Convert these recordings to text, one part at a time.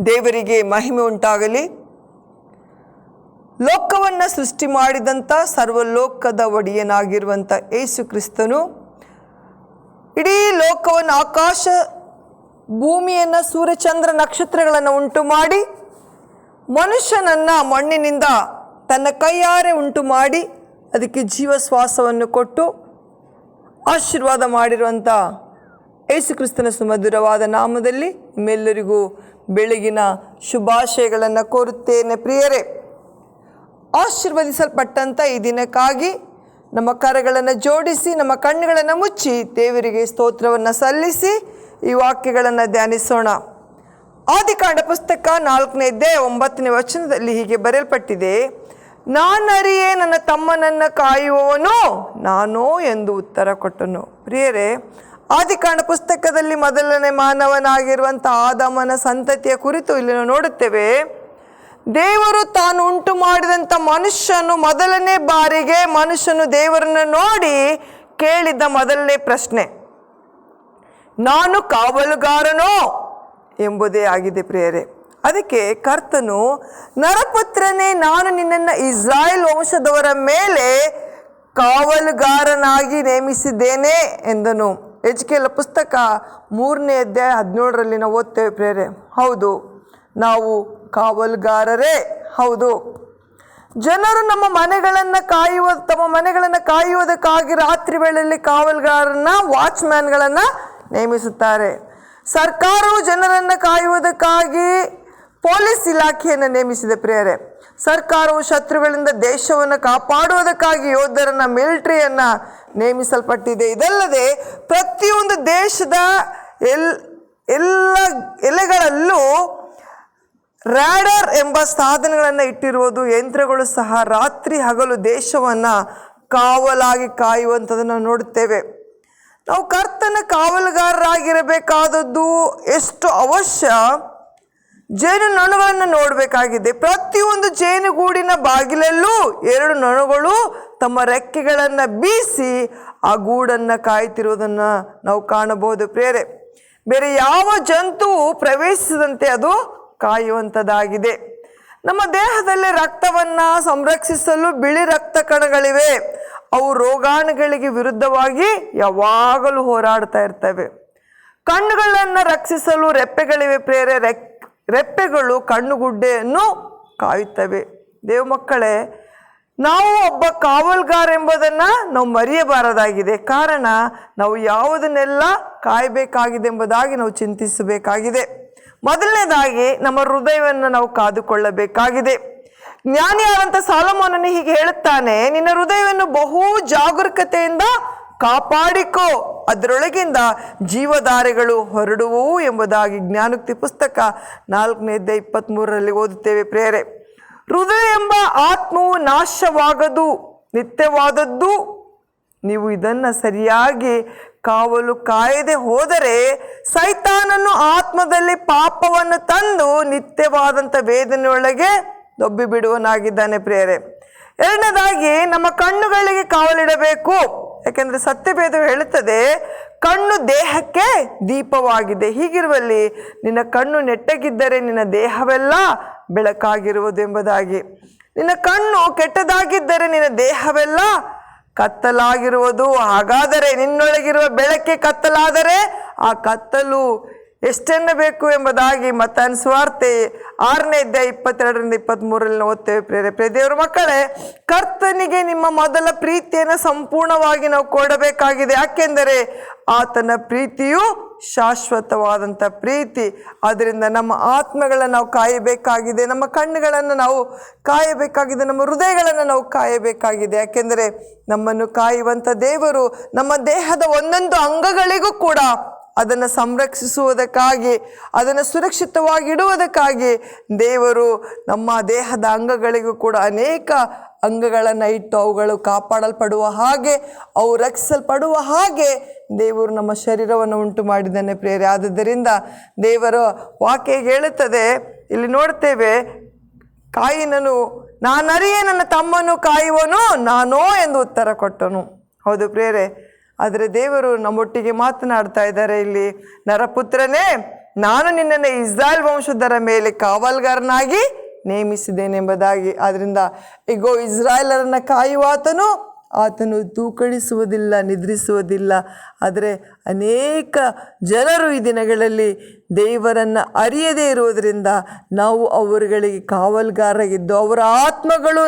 ದೇವರಿಗೆ ಮಹಿಮೆ ಉಂಟಾಗಲಿ. ಲೋಕವನ್ನು ಸೃಷ್ಟಿ ಮಾಡಿದಂಥ ಸರ್ವಲೋಕದ ಒಡೆಯನಾಗಿರುವಂಥ ಯೇಸು ಕ್ರಿಸ್ತನು ಇಡೀ ಲೋಕವನ್ನು, ಆಕಾಶ ಭೂಮಿಯನ್ನು, ಸೂರ್ಯಚಂದ್ರ ನಕ್ಷತ್ರಗಳನ್ನು ಉಂಟು ಮಾಡಿ ಮನುಷ್ಯನನ್ನು ಮಣ್ಣಿನಿಂದ ತನ್ನ ಕೈಯಾರೆ ಉಂಟು ಮಾಡಿ ಅದಕ್ಕೆ ಜೀವಶ್ವಾಸವನ್ನು ಕೊಟ್ಟು ಆಶೀರ್ವಾದ ಮಾಡಿರುವಂಥ ಯೇಸು ಕ್ರಿಸ್ತನ ಸುಮಧುರವಾದ ನಾಮದಲ್ಲಿ ನಿಮ್ಮೆಲ್ಲರಿಗೂ ಬೆಳಗಿನ ಶುಭಾಶಯಗಳನ್ನು ಕೋರುತ್ತೇನೆ. ಪ್ರಿಯರೇ, ಆಶೀರ್ವದಿಸಲ್ಪಟ್ಟಂಥ ಈ ದಿನಕ್ಕಾಗಿ ನಮ್ಮ ಕರಗಳನ್ನು ಜೋಡಿಸಿ, ನಮ್ಮ ಕಣ್ಣುಗಳನ್ನು ಮುಚ್ಚಿ ದೇವರಿಗೆ ಸ್ತೋತ್ರವನ್ನು ಸಲ್ಲಿಸಿ ಈ ವಾಕ್ಯಗಳನ್ನು ಧ್ಯಾನಿಸೋಣ. ಆದಿಕಾಂಡ ಪುಸ್ತಕ 4ನೇ ಅಧ್ಯಾಯ 9ನೇ ವಚನದಲ್ಲಿ ಹೀಗೆ ಬರೆಯಲ್ಪಟ್ಟಿದೆ, ನಾನರಿಯೇ ನನ್ನ ತಮ್ಮನನ್ನು ಕಾಯುವವನು ನಾನೋ ಎಂದು ಉತ್ತರ ಕೊಟ್ಟನು. ಪ್ರಿಯರೇ, ಆದಿಕಾಂಡ ಪುಸ್ತಕದಲ್ಲಿ ಮೊದಲನೇ ಮಾನವನಾಗಿರುವಂಥ ಆದಾಮನ ಸಂತತಿಯ ಕುರಿತು ಇಲ್ಲಿ ನಾವು ನೋಡುತ್ತೇವೆ. ದೇವರು ತಾನು ಉಂಟು ಮಾಡಿದಂಥ ಮನುಷ್ಯನು ಮೊದಲನೇ ಬಾರಿಗೆ ಮನುಷ್ಯನು ದೇವರನ್ನು ನೋಡಿ ಕೇಳಿದ್ದ ಮೊದಲನೇ ಪ್ರಶ್ನೆ, ನಾನು ಕಾವಲುಗಾರನೋ ಎಂಬುದೇ ಆಗಿದೆ. ಪ್ರಿಯರೇ, ಅದಕ್ಕೆ ಕರ್ತನು, ನರಪುತ್ರನೇ, ನಾನು ನಿನ್ನನ್ನು ಇಸ್ರಾಯೇಲ್ ವಂಶದವರ ಮೇಲೆ ಕಾವಲುಗಾರನಾಗಿ ನೇಮಿಸಿದ್ದೇನೆ ಎಂದನು. ಎಜ್ಕೇಲ ಪುಸ್ತಕ 3ನೇ ಅಧ್ಯಾಯ 17ರಲ್ಲಿ ನಾವು ಓದ್ತೇವೆ. ಪ್ರಿಯರೇ, ಹೌದು, ನಾವು ಕಾವಲುಗಾರರೇ. ಹೌದು, ಜನರು ತಮ್ಮ ಮನೆಗಳನ್ನು ಕಾಯುವುದಕ್ಕಾಗಿ ರಾತ್ರಿ ವೇಳೆಯಲ್ಲಿ ಕಾವಲುಗಾರನ, ವಾಚ್ಮ್ಯಾನ್ಗಳನ್ನು ನೇಮಿಸುತ್ತಾರೆ. ಸರ್ಕಾರವು ಜನರನ್ನು ಕಾಯುವುದಕ್ಕಾಗಿ ಪೊಲೀಸ್ ಇಲಾಖೆಯನ್ನು ನೇಮಿಸಿದೆ. ಪ್ರಿಯರೇ, ಸರ್ಕಾರವು ಶತ್ರುಗಳಿಂದ ದೇಶವನ್ನು ಕಾಪಾಡುವುದಕ್ಕಾಗಿ ಯೋಧರನ್ನು, ಮಿಲಿಟರಿಯನ್ನು ನೇಮಿಸಲ್ಪಟ್ಟಿದೆ. ಇದಲ್ಲದೆ ಪ್ರತಿಯೊಂದು ದೇಶದ ಎಲ್ಲ ಎಲೆಗಳಲ್ಲೂ ರ್ಯಾಡರ್ ಎಂಬ ಸಾಧನಗಳನ್ನು ಇಟ್ಟಿರುವುದು. ಯಂತ್ರಗಳು ಸಹ ರಾತ್ರಿ ಹಗಲು ದೇಶವನ್ನು ಕಾವಲಾಗಿ ಕಾಯುವಂಥದ್ದನ್ನು ನೋಡುತ್ತೇವೆ. ನಾವು ಕರ್ತನ ಕಾವಲುಗಾರರಾಗಿರಬೇಕಾದದ್ದು ಎಷ್ಟು ಅವಶ್ಯ. ಜೇನು ನೊಣಗಳನ್ನು ನೋಡಬೇಕಾಗಿದೆ. ಪ್ರತಿಯೊಂದು ಜೇನುಗೂಡಿನ ಬಾಗಿಲಲ್ಲೂ 2 ನೊಣಗಳು ತಮ್ಮ ರೆಕ್ಕೆಗಳನ್ನು ಬೀಸಿ ಆ ಗೂಡನ್ನು ಕಾಯ್ತಿರುವುದನ್ನು ನಾವು ಕಾಣಬಹುದು. ಪ್ರಿಯರೇ, ಬೇರೆ ಯಾವ ಜಂತುವು ಪ್ರವೇಶಿಸದಂತೆ ಅದು ಕಾಯುವಂಥದ್ದಾಗಿದೆ. ನಮ್ಮ ದೇಹದಲ್ಲಿ ರಕ್ತವನ್ನು ಸಂರಕ್ಷಿಸಲು ಬಿಳಿ ರಕ್ತ ಕಣಗಳಿವೆ. ಅವು ರೋಗಾಣುಗಳಿಗೆ ವಿರುದ್ಧವಾಗಿ ಯಾವಾಗಲೂ ಹೋರಾಡ್ತಾ ಇರ್ತವೆ. ಕಣ್ಣುಗಳನ್ನು ರಕ್ಷಿಸಲು ರೆಪ್ಪೆಗಳಿವೆ. ಪ್ರಿಯರೇ, ರೆಪ್ಪೆಗಳು ಕಣ್ಣುಗುಡ್ಡೆಯನ್ನು ಕಾಯುತ್ತವೆ. ದೇವ ಮಕ್ಕಳೇ, ನಾವು ಒಬ್ಬ ಕಾವಲುಗಾರ ಎಂಬುದನ್ನು ನಾವು ಮರೆಯಬಾರದಾಗಿದೆ. ಕಾರಣ, ನಾವು ಯಾವುದನ್ನೆಲ್ಲ ಕಾಯಬೇಕಾಗಿದೆ ಎಂಬುದಾಗಿ ನಾವು ಚಿಂತಿಸಬೇಕಾಗಿದೆ. ಮೊದಲನೇದಾಗಿ ನಮ್ಮ ಹೃದಯವನ್ನು ನಾವು ಕಾದುಕೊಳ್ಳಬೇಕಾಗಿದೆ. ಜ್ಞಾನಿಯಾದಂಥ ಸಾಲಮೋನನು ಹೀಗೆ ಹೇಳುತ್ತಾನೆ, ನಿನ್ನ ಹೃದಯವನ್ನು ಬಹು ಜಾಗರೂಕತೆಯಿಂದ ಕಾಪಾಡಿಕೋ, ಅದರೊಳಗಿಂದ ಜೀವಧಾರೆಗಳು ಹೊರಡುವು ಎಂಬುದಾಗಿ ಜ್ಞಾನೋಕ್ತಿ ಪುಸ್ತಕ 4ನೇ ಅಧ್ಯಾಯ 23ರಲ್ಲಿ ಓದುತ್ತೇವೆ. ಪ್ರಿಯರೇ, ಹೃದಯ ಎಂಬ ಆತ್ಮವು ನಾಶವಾಗದು, ನಿತ್ಯವಾದದ್ದು. ನೀವು ಇದನ್ನು ಸರಿಯಾಗಿ ಕಾವಲು ಕಾಯದೆ ಹೋದರೆ ಸೈತಾನನು ಆತ್ಮದಲ್ಲಿ ಪಾಪವನ್ನು ತಂದು ನಿತ್ಯವಾದಂಥ ವೇದನೆಯೊಳಗೆ ದೊಬ್ಬಿ ಬಿಡುವನಾಗಿದ್ದಾನೆ. ಪ್ರಿಯರೇ, ಎರಡನೇದಾಗಿ ನಮ್ಮ ಕಣ್ಣುಗಳಿಗೆ ಕಾವಲಿಡಬೇಕು. ಯಾಕೆಂದರೆ ಸತ್ಯವೇದವು ಹೇಳುತ್ತದೆ, ಕಣ್ಣು ದೇಹಕ್ಕೆ ದೀಪವಾಗಿದೆ. ಹೀಗಿರುವಲ್ಲಿ ನಿನ್ನ ಕಣ್ಣು ನೆಟ್ಟಗಿದ್ದರೆ ನಿನ್ನ ದೇಹವೆಲ್ಲ ಬೆಳಕಾಗಿರುವುದು ಎಂಬುದಾಗಿ. ನಿನ್ನ ಕಣ್ಣು ಕೆಟ್ಟದಾಗಿದ್ದರೆ ನಿನ್ನ ದೇಹವೆಲ್ಲ ಕತ್ತಲಾಗಿರುವುದು. ಹಾಗಾದರೆ ನಿನ್ನೊಳಗಿರುವ ಬೆಳಕೆ ಕತ್ತಲಾದರೆ ಆ ಕತ್ತಲು ಎಷ್ಟೆನ್ನಬೇಕು ಎಂಬುದಾಗಿ ಮತ್ತಾಯನ ಸುವಾರ್ತೆ 6ನೇ ಅಧ್ಯಾಯ 22ರಿಂದ 23ರಲ್ಲಿ ಓದ್ತೇವೆ. ಪ್ರಿಯ ದೇವರ ಮಕ್ಕಳೇ, ಕರ್ತನಿಗೆ ನಿಮ್ಮ ಮೊದಲ ಪ್ರೀತಿಯನ್ನು ಸಂಪೂರ್ಣವಾಗಿ ನಾವು ಕೊಡಬೇಕಾಗಿದೆ. ಯಾಕೆಂದರೆ ಆತನ ಪ್ರೀತಿಯು ಶಾಶ್ವತವಾದಂಥ ಪ್ರೀತಿ. ಆದ್ದರಿಂದ ನಮ್ಮ ಆತ್ಮಗಳನ್ನು ನಾವು ಕಾಯಬೇಕಾಗಿದೆ, ನಮ್ಮ ಕಣ್ಣುಗಳನ್ನು ನಾವು ಕಾಯಬೇಕಾಗಿದೆ, ನಮ್ಮ ಹೃದಯಗಳನ್ನು ನಾವು ಕಾಯಬೇಕಾಗಿದೆ. ಯಾಕೆಂದರೆ ನಮ್ಮನ್ನು ಕಾಯುವಂಥ ದೇವರು ನಮ್ಮ ದೇಹದ ಒಂದೊಂದು ಅಂಗಗಳಿಗೂ ಕೂಡ ಅದನ್ನು ಸಂರಕ್ಷಿಸುವುದಕ್ಕಾಗಿ, ಅದನ್ನು ಸುರಕ್ಷಿತವಾಗಿ ಇಡುವುದಕ್ಕಾಗಿ ದೇವರು ನಮ್ಮ ದೇಹದ ಅಂಗಗಳಿಗೂ ಕೂಡ ಅನೇಕ ಅಂಗಗಳನ್ನು ಇಟ್ಟು ಅವುಗಳು ಕಾಪಾಡಲ್ಪಡುವ ಹಾಗೆ, ಅವು ರಕ್ಷಿಸಲ್ಪಡುವ ಹಾಗೆ ದೇವರು ನಮ್ಮ ಶರೀರವನ್ನು ಉಂಟು ಮಾಡಿದ್ದಾನೆ. ಪ್ರಿಯರೇ, ಆದುದರಿಂದ ದೇವರ ವಾಕ್ಯ ಹೇಳುತ್ತದೆ, ಇಲ್ಲಿ ನೋಡ್ತೇವೆ, ಕಾಯಿನನು ನಾನರಿಯೇ ನನ್ನ ತಮ್ಮನು ಕಾಯುವನು ನಾನೋ ಎಂದು ಉತ್ತರ ಕೊಟ್ಟನು. ಹೌದು ಪ್ರಿಯರೇ, ಆದರೆ ದೇವರು ನಮ್ಮೊಟ್ಟಿಗೆ ಮಾತನಾಡ್ತಾ ಇದ್ದಾರೆ ಇಲ್ಲಿ, ನರಪುತ್ರನೇ, ನಾನು ನಿನ್ನನ್ನು ಇಸ್ರಾಯೇಲ್ ವಂಶದವರ ಮೇಲೆ ಕಾವಲ್ಗಾರನಾಗಿ ನೇಮಿಸಿದ್ದೇನೆಂಬುದಾಗಿ. ಆದ್ದರಿಂದ ಇಗೋ, ಇಸ್ರಾಯೇಲರನ್ನು ಆತನು ತೂಕಡಿಸುವುದಿಲ್ಲ, ನಿದ್ರಿಸುವುದಿಲ್ಲ. ಆದರೆ ಅನೇಕ ಜನರು ಈ ದಿನಗಳಲ್ಲಿ ದೇವರನ್ನು ಅರಿಯದೇ ಇರುವುದರಿಂದ ನಾವು ಅವರುಗಳಿಗೆ ಕಾವಲ್ಗಾರರಾಗಿದ್ದು ಅವರ ಆತ್ಮಗಳು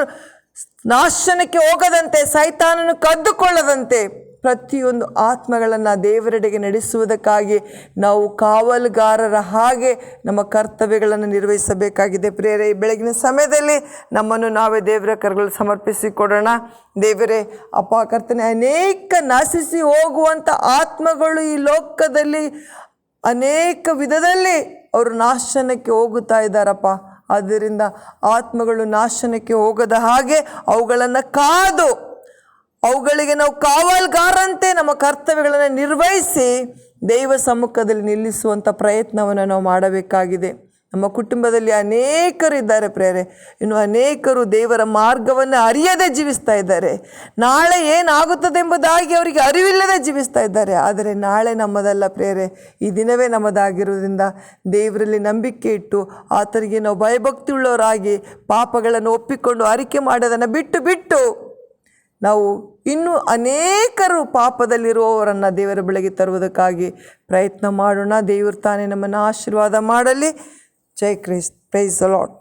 ನಾಶನಕ್ಕೆ ಹೋಗದಂತೆ, ಸೈತಾನನು ಕದ್ದುಕೊಳ್ಳದಂತೆ ಪ್ರತಿಯೊಂದು ಆತ್ಮಗಳನ್ನು ದೇವರೆಡೆಗೆ ನಡೆಸುವುದಕ್ಕಾಗಿ ನಾವು ಕಾವಲುಗಾರರ ಹಾಗೆ ನಮ್ಮ ಕರ್ತವ್ಯಗಳನ್ನು ನಿರ್ವಹಿಸಬೇಕಾಗಿದೆ. ಪ್ರಿಯರೇ, ಈ ಬೆಳಗಿನ ಸಮಯದಲ್ಲಿ ನಮ್ಮನ್ನು ನಾವೇ ದೇವರ ಕರಗಳು ಸಮರ್ಪಿಸಿಕೊಡೋಣ. ದೇವರೇ, ಅಪ್ಪ ಕರ್ತನೆ, ಅನೇಕ ನಶಿಸಿ ಹೋಗುವಂಥ ಆತ್ಮಗಳು ಈ ಲೋಕದಲ್ಲಿ ಅನೇಕ ವಿಧದಲ್ಲಿ ಅವರು ನಾಶನಕ್ಕೆ ಹೋಗುತ್ತಾ ಇದ್ದಾರಪ್ಪ. ಆದ್ದರಿಂದ ಆತ್ಮಗಳು ನಾಶನಕ್ಕೆ ಹೋಗದ ಹಾಗೆ ಅವುಗಳನ್ನು ಕಾದು ಅವುಗಳಿಗೆ ನಾವು ಕಾವಲ್ಗಾರಂತೆ ನಮ್ಮ ಕರ್ತವ್ಯಗಳನ್ನು ನಿರ್ವಹಿಸಿ ದೈವ ಸಮ್ಮುಖದಲ್ಲಿ ನಿಲ್ಲಿಸುವಂಥ ಪ್ರಯತ್ನವನ್ನು ನಾವು ಮಾಡಬೇಕಾಗಿದೆ. ನಮ್ಮ ಕುಟುಂಬದಲ್ಲಿ ಅನೇಕರಿದ್ದಾರೆ ಪ್ರೇರೆ, ಇನ್ನು ಅನೇಕರು ದೇವರ ಮಾರ್ಗವನ್ನು ಅರಿಯದೆ ಜೀವಿಸ್ತಾ ಇದ್ದಾರೆ. ನಾಳೆ ಏನಾಗುತ್ತದೆ ಎಂಬುದಾಗಿ ಅವರಿಗೆ ಅರಿವಿಲ್ಲದೆ ಜೀವಿಸ್ತಾ ಇದ್ದಾರೆ. ಆದರೆ ನಾಳೆ ನಮ್ಮದಲ್ಲ ಪ್ರೇರೆ, ಈ ದಿನವೇ ನಮ್ಮದಾಗಿರುವುದರಿಂದ ದೇವರಲ್ಲಿ ನಂಬಿಕೆ ಇಟ್ಟು ಆತನಿಗೆ ನಾವು ಭಯಭಕ್ತಿ ಉಳ್ಳವರಾಗಿ ಪಾಪಗಳನ್ನು ಒಪ್ಪಿಕೊಂಡು ಅರಿಕೆ ಮಾಡೋದನ್ನು ಬಿಟ್ಟು ನಾವು ಇನ್ನೂ ಅನೇಕರು ಪಾಪದಲ್ಲಿರುವವರನ್ನು ದೇವರ ಬಳಿಗೆ ತರುವುದಕ್ಕಾಗಿ ಪ್ರಯತ್ನ ಮಾಡೋಣ. ದೇವರು ತಾನೇ ನಮ್ಮನ್ನು ಆಶೀರ್ವಾದ ಮಾಡಲಿ. ಜೈ ಕ್ರೈಸ್ಟ್. Praise the lord.